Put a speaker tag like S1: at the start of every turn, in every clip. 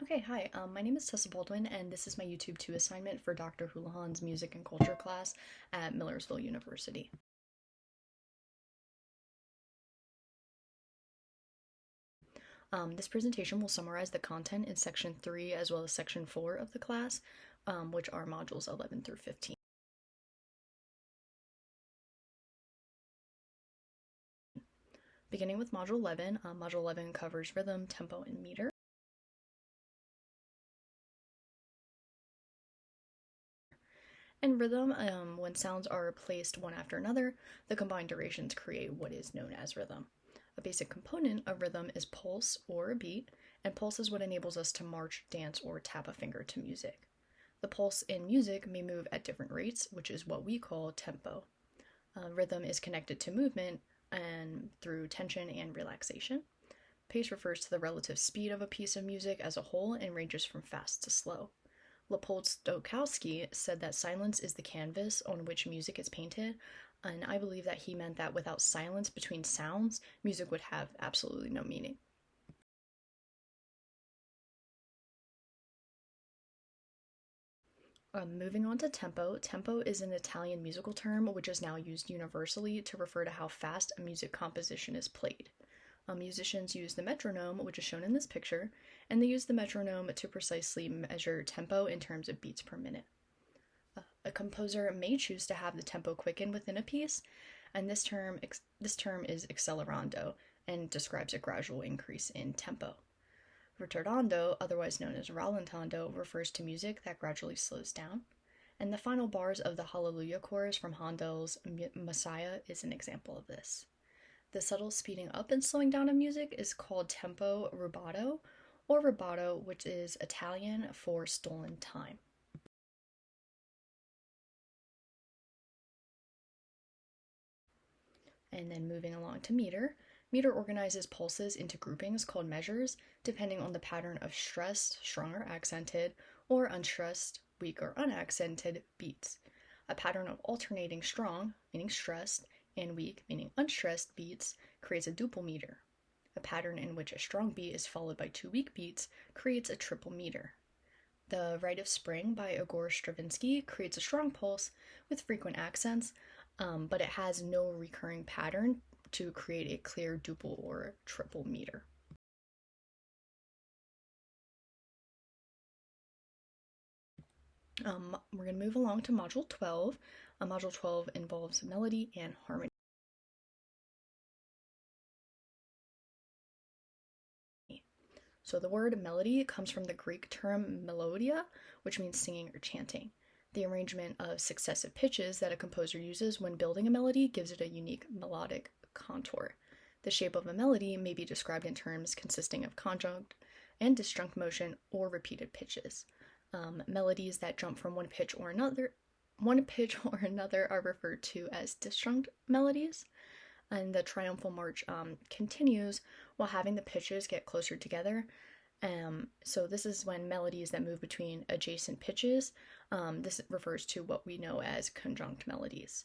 S1: Okay, hi. My name is Tessa Baldwin, and this is my YouTube 2 assignment for Dr. Houlahan's music and culture class at Millersville University. This presentation will summarize the content in Section 3 as well as Section 4 of the class, which are modules 11 through 15. Beginning with Module 11, Module 11 covers rhythm, tempo, and meter. In rhythm, when sounds are placed one after another, the combined durations create what is known as rhythm. A basic component of rhythm is pulse or a beat, and pulse is what enables us to march, dance, or tap a finger to music. The pulse in music may move at different rates, which is what we call tempo. Rhythm is connected to movement and through tension and relaxation. Pace refers to the relative speed of a piece of music as a whole and ranges from fast to slow. Leopold Stokowski said that silence is the canvas on which music is painted, and I believe that he meant that without silence between sounds, music would have absolutely no meaning. Moving on to tempo. Tempo is an Italian musical term which is now used universally to refer to how fast a music composition is played. Musicians use the metronome, which is shown in this picture, and they use the metronome to precisely measure tempo in terms of beats per minute. A composer may choose to have the tempo quicken within a piece, and this term is accelerando and describes a gradual increase in tempo. Ritardando, otherwise known as rallentando, refers to music that gradually slows down. And the final bars of the Hallelujah chorus from Handel's Messiah is an example of this. The subtle speeding up and slowing down of music is called tempo rubato, or rubato, which is Italian for stolen time. And then moving along to meter. Meter organizes pulses into groupings called measures, depending on the pattern of stressed, strong or accented, or unstressed, weak or unaccented beats. A pattern of alternating strong, meaning stressed, and weak, meaning unstressed beats, creates a duple meter. A pattern in which a strong beat is followed by two weak beats creates a triple meter. The Rite of Spring by Igor Stravinsky creates a strong pulse with frequent accents, but it has no recurring pattern to create a clear duple or triple meter. We're going to move along to Module 12. Module 12 involves melody and harmony. So the word melody comes from the Greek term melodia, which means singing or chanting. The arrangement of successive pitches that a composer uses when building a melody gives it a unique melodic contour. The shape of a melody may be described in terms consisting of conjunct and disjunct motion or repeated pitches. Melodies that jump from one pitch or another are referred to as disjunct melodies. And the triumphal march continues while having the pitches get closer together. So this is when melodies that move between adjacent pitches, this refers to what we know as conjunct melodies.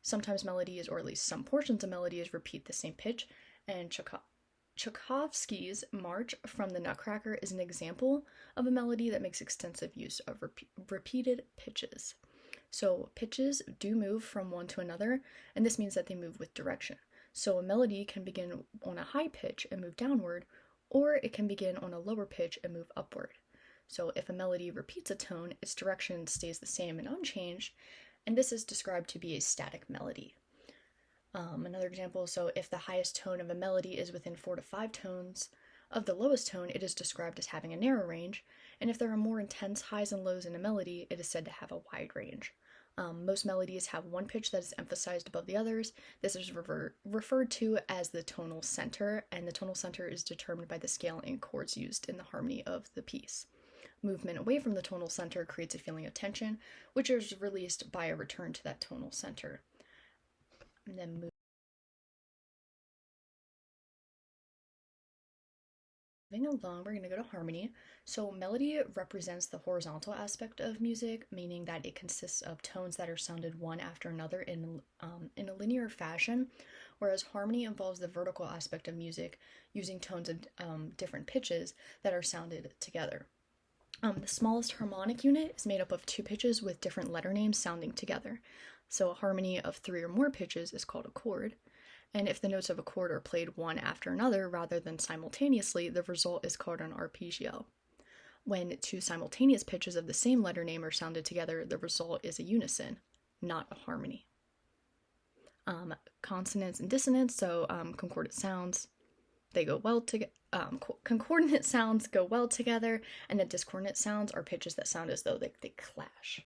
S1: Sometimes melodies, or at least some portions of melodies, repeat the same pitch, and Tchaikovsky's March from the Nutcracker is an example of a melody that makes extensive use of repeated pitches. So pitches do move from one to another, and this means that they move with direction. So a melody can begin on a high pitch and move downward, or it can begin on a lower pitch and move upward. So if a melody repeats a tone, its direction stays the same and unchanged, and this is described to be a static melody. Another example, so if the highest tone of a melody is within 4 to 5 tones of the lowest tone, it is described as having a narrow range, and if there are more intense highs and lows in a melody, it is said to have a wide range. Most melodies have one pitch that is emphasized above the others. This is referred to as the tonal center, and the tonal center is determined by the scale and chords used in the harmony of the piece. Movement away from the tonal center creates a feeling of tension, which is released by a return to that tonal center. And then moving along, we're going to go to harmony. So melody represents the horizontal aspect of music, meaning that it consists of tones that are sounded one after another in a linear fashion, whereas harmony involves the vertical aspect of music, using tones of different pitches that are sounded together. The smallest harmonic unit is made up of two pitches with different letter names sounding together. So a harmony of three or more pitches is called a chord. And if the notes of a chord are played one after another rather than simultaneously, the result is called an arpeggio. When two simultaneous pitches of the same letter name are sounded together, the result is a unison, not a harmony. Consonants and dissonance, so concordant sounds, they go well together. Concordant sounds go well together, and the discordant sounds are pitches that sound as though they clash.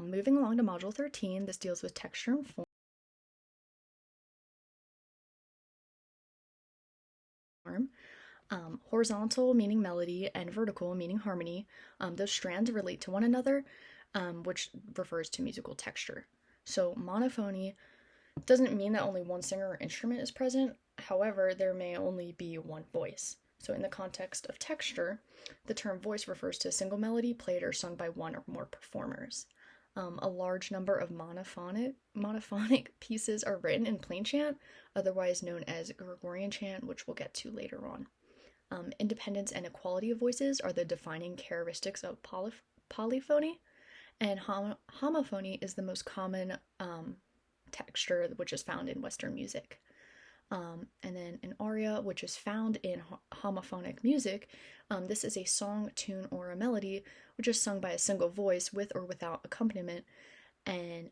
S1: Moving along to Module 13, this deals with texture and form. Horizontal meaning melody and vertical meaning harmony. Those strands relate to one another, which refers to musical texture. So monophony doesn't mean that only one singer or instrument is present. However, there may only be one voice. So in the context of texture, the term voice refers to a single melody played or sung by one or more performers. A large number of monophonic pieces are written in plain chant, otherwise known as Gregorian chant, which we'll get to later on. Independence and equality of voices are the defining characteristics of polyphony, and homophony is the most common texture which is found in Western music. And then an aria, which is found in homophonic music, this is a song, tune, or a melody which is sung by a single voice with or without accompaniment, and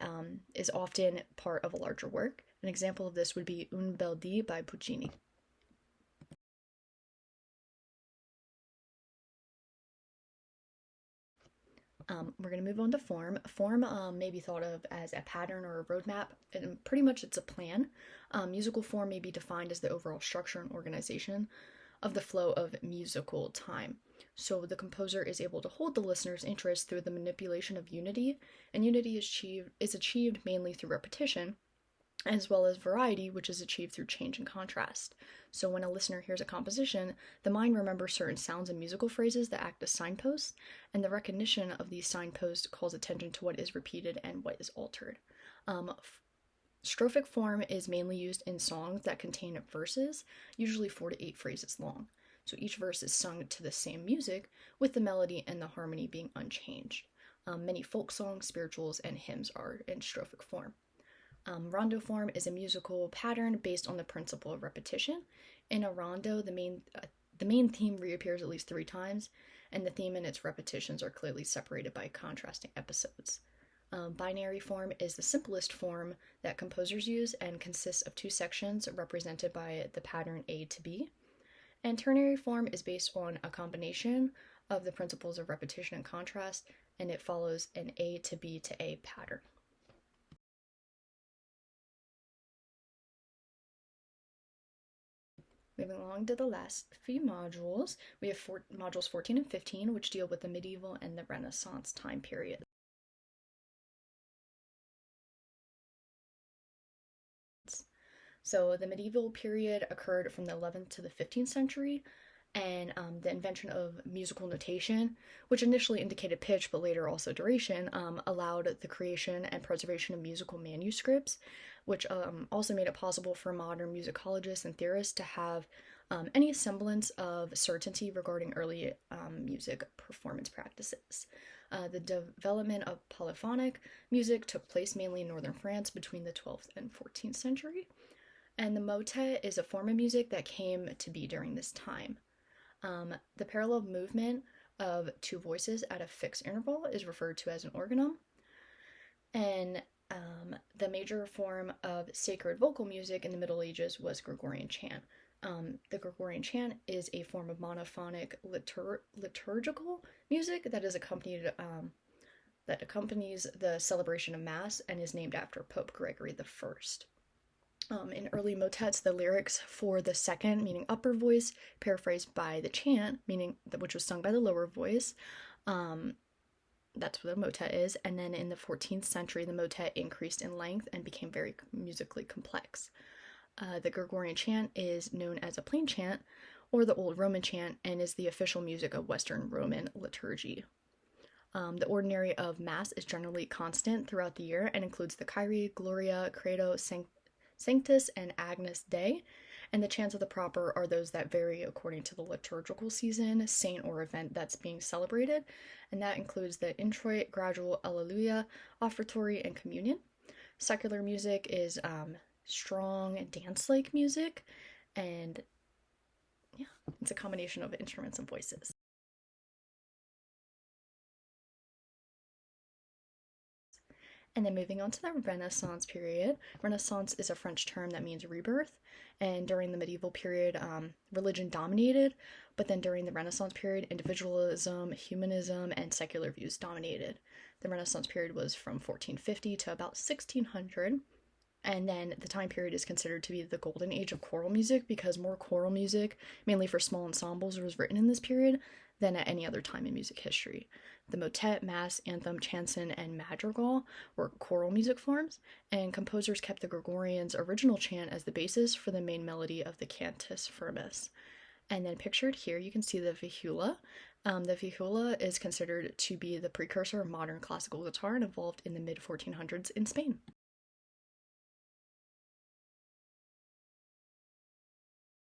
S1: is often part of a larger work. An example of this would be Un bel dì by Puccini. We're going to move on to form. Form may be thought of as a pattern or a roadmap, and pretty much it's a plan. Musical form may be defined as the overall structure and organization of the flow of musical time. So the composer is able to hold the listener's interest through the manipulation of unity, and unity is achieved mainly through repetition, as well as variety, which is achieved through change and contrast. So when a listener hears a composition, the mind remembers certain sounds and musical phrases that act as signposts, and the recognition of these signposts calls attention to what is repeated and what is altered. Strophic form is mainly used in songs that contain verses, usually 4 to 8 phrases long. So each verse is sung to the same music, with the melody and the harmony being unchanged. Many folk songs, spirituals, and hymns are in strophic form. Rondo form is a musical pattern based on the principle of repetition. In a rondo, the main theme reappears at least 3 times, and the theme and its repetitions are clearly separated by contrasting episodes. Binary form is the simplest form that composers use and consists of 2 sections represented by the pattern A to B. And ternary form is based on a combination of the principles of repetition and contrast, and it follows an A to B to A pattern. Moving along to the last few modules, we have modules 14 and 15, which deal with the medieval and the Renaissance time period. So the medieval period occurred from the 11th to the 15th century, and the invention of musical notation, which initially indicated pitch but later also duration, allowed the creation and preservation of musical manuscripts, which also made it possible for modern musicologists and theorists to have any semblance of certainty regarding early music performance practices. The development of polyphonic music took place mainly in northern France between the 12th and 14th century, and the motet is a form of music that came to be during this time. The parallel movement of 2 voices at a fixed interval is referred to as an organum, and the major form of sacred vocal music in the Middle Ages was Gregorian chant. The Gregorian chant is a form of monophonic liturgical music that accompanies the celebration of Mass and is named after Pope Gregory I. In early motets, the lyrics for the second, meaning upper voice, paraphrased by the chant, which was sung by the lower voice. That's what a motet is. And then in the 14th century, the motet increased in length and became very musically complex. The Gregorian chant is known as a plain chant, or the Old Roman chant, and is the official music of Western Roman liturgy. The ordinary of Mass is generally constant throughout the year and includes the Kyrie, Gloria, Credo, Sanctus, and Agnus Dei. And the chants of the proper are those that vary according to the liturgical season, saint, or event that's being celebrated. And that includes the introit, gradual, alleluia, offertory, and communion. Secular music is strong dance-like music, and yeah, it's a combination of instruments and voices. And then moving on to the Renaissance period. Renaissance is a French term that means rebirth. And during the medieval period, religion dominated. But then during the Renaissance period, individualism, humanism, and secular views dominated. The Renaissance period was from 1450 to about 1600. And then the time period is considered to be the golden age of choral music because more choral music, mainly for small ensembles, was written in this period than at any other time in music history. The motet, mass, anthem, chanson, and madrigal were choral music forms, and composers kept the Gregorian's original chant as the basis for the main melody of the cantus firmus. And then pictured here, you can see the vihula. The vihula is considered to be the precursor of modern classical guitar and evolved in the mid 1400s in Spain.